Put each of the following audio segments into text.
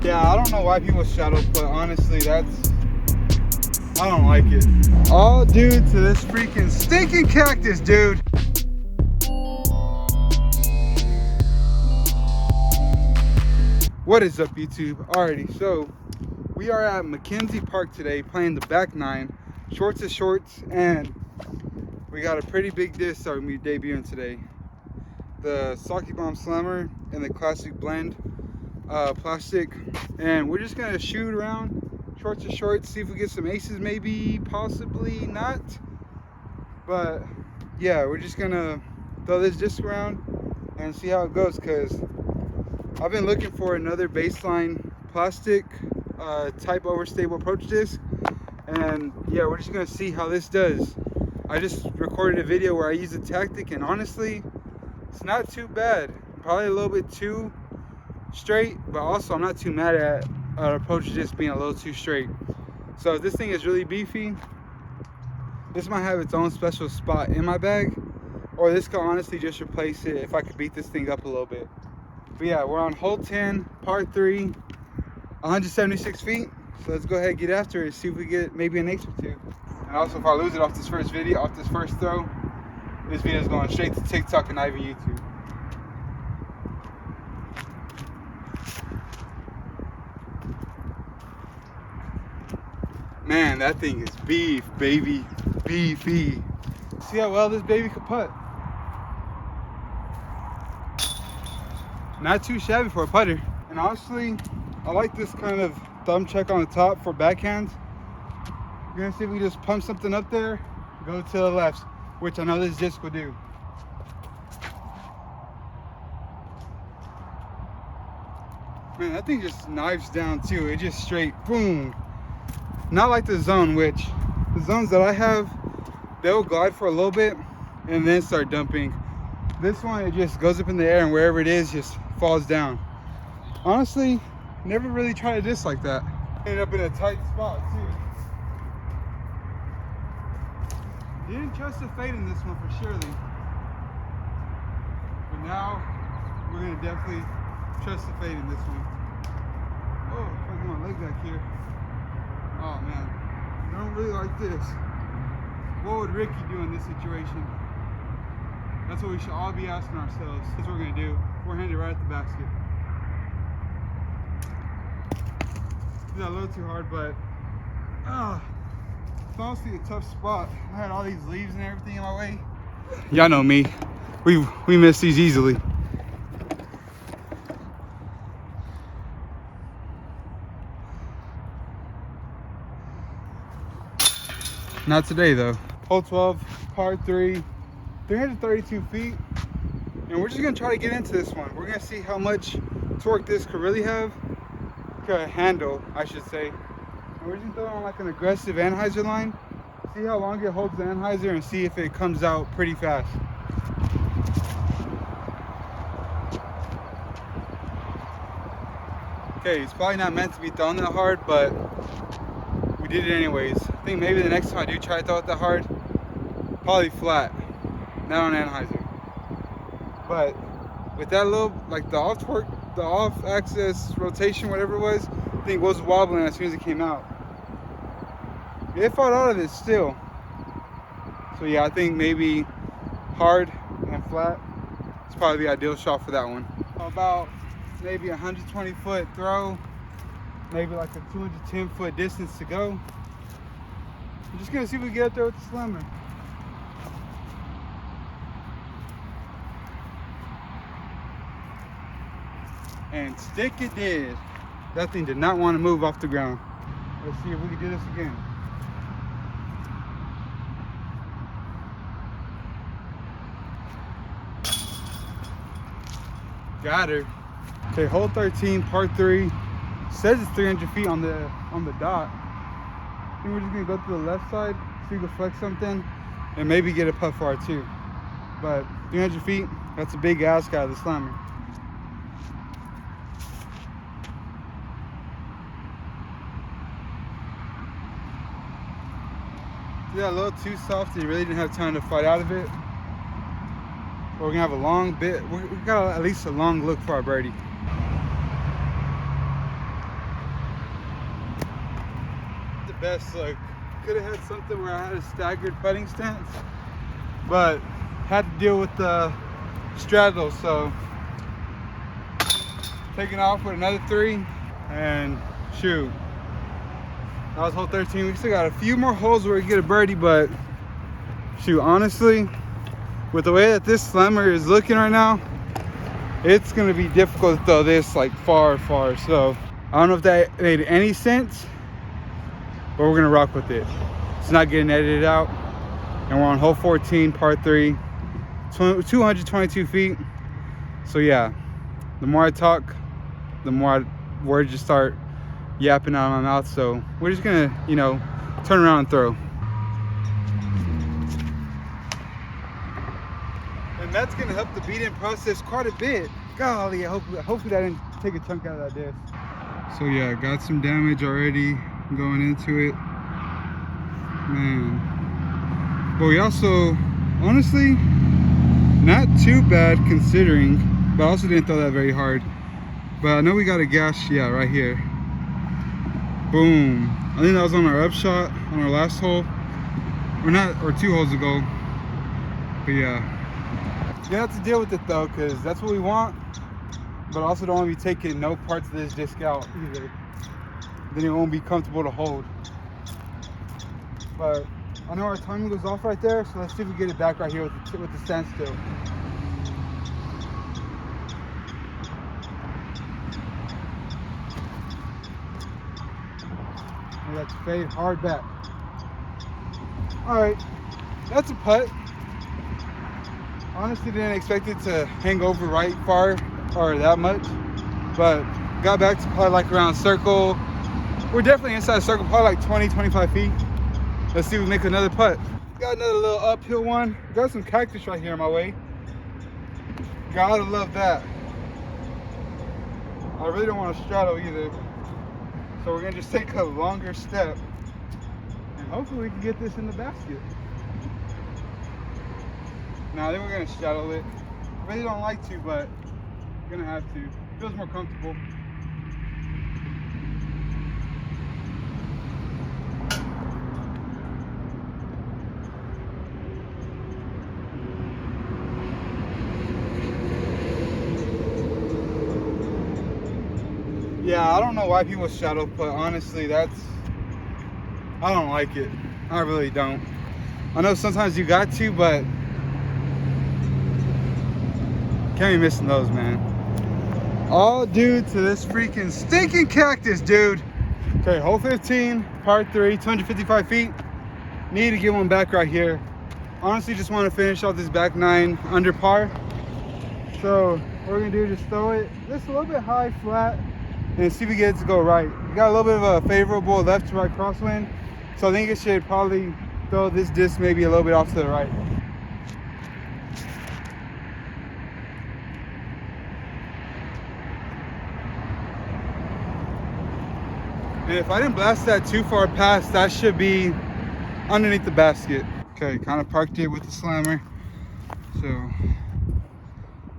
Yeah, I don't know why people shadow put. Honestly, I don't like it. All due to this freaking stinking cactus, dude. What is up, YouTube? Alrighty, so we are at Mackenzie Park today playing the back nine, shorts is shorts, and we got a pretty big disc that we're gonna be debuting today. The Sockibomb Slammer in the classic blend plastic, and we're just gonna shoot around, shorts is shorts, see if we get some aces, maybe, possibly not. But yeah, we're just gonna throw this disc around and see how it goes, because I've been looking for another baseline plastic type overstable approach disc, and yeah, we're just gonna see how this does. I just recorded a video where I used a tactic, and honestly, it's not too bad. Probably a little bit too straight, but also I'm not too mad at an approach disc being a little too straight. So if this thing is really beefy, this might have its own special spot in my bag, or this could honestly just replace it if I could beat this thing up a little bit. But yeah, we're on hole 10, par 3, 176 feet. So let's go ahead and get after it, see if we get maybe an ace or two. And also, if I lose it off this first video, off this first throw, this video is going straight to TikTok and not even YouTube. Man, that thing is beef, baby. Beefy. See how well this baby could putt. Not too shabby for a putter. And honestly, I like this kind of thumb check on the top for backhand. We're gonna see if we just pump something up there, go to the left, which I know this disc will do. Man, that thing just knives down too. It just straight, boom. Not like the zone, which the zones that I have, they'll glide for a little bit and then start dumping. This one, it just goes up in the air, and wherever it is, just falls down. Honestly, never really tried a disc like that. Ended up in a tight spot too. Didn't trust the fade in this one for surely. But now, we're gonna definitely trust the fade in this one. Oh, if I get my leg back here. Oh man, I don't really like this. What would Ricky do in this situation? That's what we should all be asking ourselves. That's what we're gonna do. We're handed right at the basket. Did that a little too hard, but it's honestly a tough spot. I had all these leaves and everything in my way. Y'all know me. We miss these easily. Not today though. Hole 12, par 3, 332 feet. And we're just gonna try to get into this one. We're gonna see how much torque this could really handle, I should say. And we're just gonna throw on like an aggressive anhyzer line. See how long it holds the anhyzer and see if it comes out pretty fast. Okay, it's probably not meant to be thrown that hard, but we did it anyways. I think maybe the next time I do try to throw it that hard, probably flat, not on anhyzer. But with that little, like the off torque, the off axis rotation, whatever it was, the thing was wobbling as soon as it came out. It fought out of it still. So yeah, I think maybe hard and flat is probably the ideal shot for that one. About maybe 120 foot throw, maybe like a 210 foot distance to go. I'm just gonna see if we get up there with the slammer. And stick it did. That thing did not want to move off the ground. Let's see if we can do this again. Got her. Okay, hole 13, par 3. Says it's 300 feet on the dot. I think we're just gonna go to the left side, see if we can flex something, and maybe get a putt for our 2. But 300 feet, that's a big ask out of the slammer. Yeah, a little too soft. You really didn't have time to fight out of it. But we're gonna have a long bit. We got at least a long look for our birdie. best look. Could have had something where I had a staggered putting stance, but had to deal with the straddle, so taking off with another 3, and shoot, that was hole 13. We still got a few more holes where we get a birdie, but shoot, honestly, with the way that this slammer is looking right now, it's gonna be difficult to throw this like far. So I don't know if that made any sense, but we're gonna rock with it. It's not getting edited out, and we're on hole 14, par 3, 222 feet. So yeah, the more I talk, the more words just start yapping out of my mouth. So we're just gonna, you know, turn around and throw. And that's gonna help the beat-in process quite a bit. Golly, hopefully that didn't take a chunk out of that disc. So yeah, got some damage already going into it, man. But we also, honestly, not too bad considering, but I also didn't throw that very hard. But I know we got a gash, yeah, right here. Boom. I think that was on our upshot on our last hole, or 2 holes ago. But yeah, you have to deal with it though, because that's what we want. But I also don't want to be taking no parts of this disc out either. Then it won't be comfortable to hold. But I know our timing goes off right there, so let's see if we get it back right here with the standstill. And let's fade hard back. All right, that's a putt. Honestly, didn't expect it to hang over right far or that much, but got back to probably like around circle. We're definitely inside circle, probably like 20-25 feet. Let's see if we make another putt. Got another little uphill one. Got some cactus right here in my way. Gotta love that. I really don't want to straddle either, so we're gonna just take a longer step, and hopefully we can get this in the basket. Now then we're gonna straddle it. I really don't like to, but we're gonna have to. Feels more comfortable. Yeah, I don't know why people straddle, but honestly, I don't like it. I really don't. I know sometimes you got to, but can't be missing those, man. All due to this freaking stinking cactus, dude. Okay, hole 15, par 3, 255 feet. Need to get one back right here. Honestly, just want to finish off this back 9 under par. So what we're gonna do is just throw it just a little bit high, flat, and see if we get it to go right. We got a little bit of a favorable left to right crosswind, so I think it should probably throw this disc maybe a little bit off to the right. And if I didn't blast that too far past, that should be underneath the basket. Okay, kind of parked it with the slammer. So,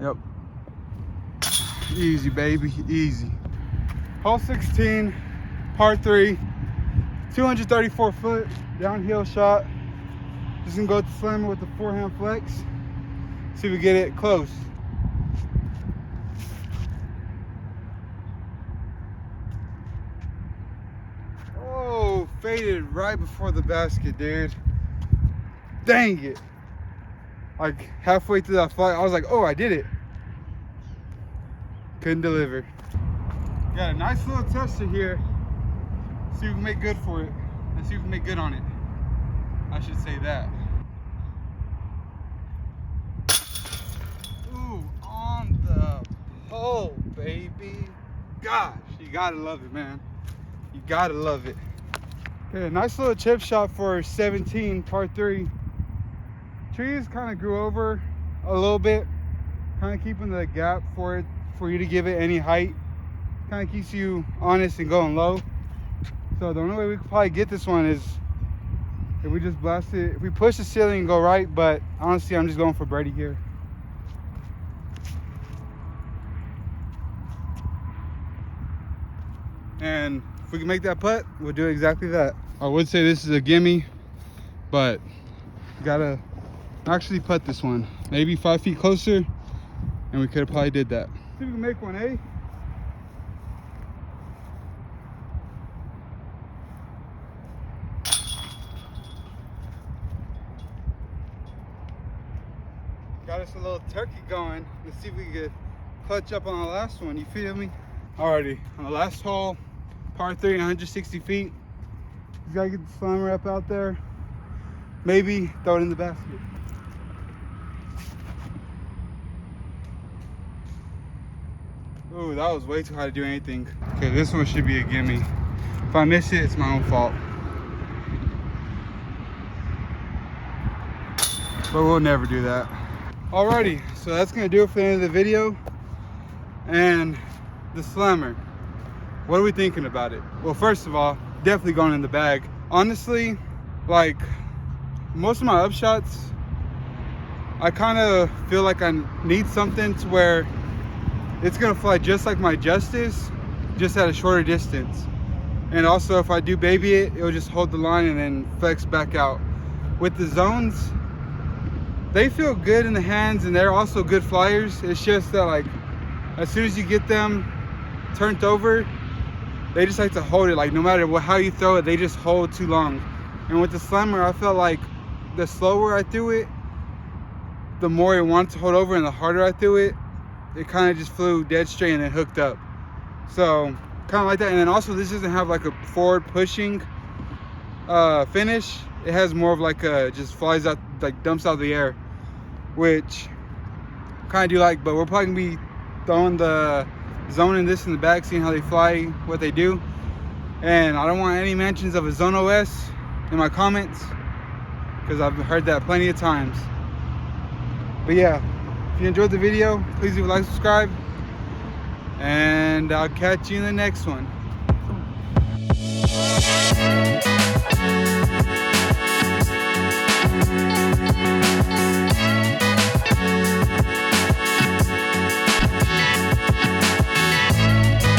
yep. Easy, baby, easy. Hole 16, par 3, 234 foot, downhill shot. Just gonna go with the slammer with the forehand flex. See if we get it close. Oh, faded right before the basket, dude. Dang it. Like halfway through that flight, I was like, oh, I did it. Couldn't deliver. Got a nice little tester here. See if we can make good for it. Let's see if we can make good on it. I should say that. Ooh, on the pole, baby. Gosh, you gotta love it, man. You gotta love it. Okay, nice little chip shot for 17, par 3. Trees kind of grew over a little bit, kind of keeping the gap for you to give it any height. Kind of keeps you honest and going low. So the only way we could probably get this one is if we just blast it, if we push the ceiling and go right, but honestly, I'm just going for birdie here. And if we can make that putt, we'll do exactly that. I would say this is a gimme, but gotta actually putt this one. Maybe 5 feet closer, and we could have probably did that. See if we can make one, eh? Got us a little turkey going. Let's see if we can clutch up on the last one. You feel me? Alrighty, on the last hole, par 3, 160 feet. Just gotta get the slammer up out there. Maybe throw it in the basket. Ooh, that was way too high to do anything. Okay, this one should be a gimme. If I miss it, it's my own fault. But we'll never do that. Alrighty, so that's gonna do it for the end of the video. And the slammer, what are we thinking about it? Well, first of all, definitely going in the bag. Honestly, like most of my upshots, I kind of feel like I need something to where it's gonna fly just like my Justice, just at a shorter distance. And also if I do baby it, it'll just hold the line and then flex back out. With the zones, they feel good in the hands and they're also good flyers. It's just that like, as soon as you get them turned over, they just like to hold it. Like no matter how you throw it, they just hold too long. And with the slammer, I felt like the slower I threw it, the more it wanted to hold over, and the harder I threw it, it kind of just flew dead straight and then hooked up. So kind of like that. And then also this doesn't have like a forward pushing finish. It has more of like a just flies out, like dumps out of the air, which kind of do like. But we're probably gonna be throwing the zoning this in the bag, seeing how they fly, what they do. And I don't want any mentions of a Zone OS in my comments, because I've heard that plenty of times. But yeah, if you enjoyed the video, please leave a like, subscribe, and I'll catch you in the next one.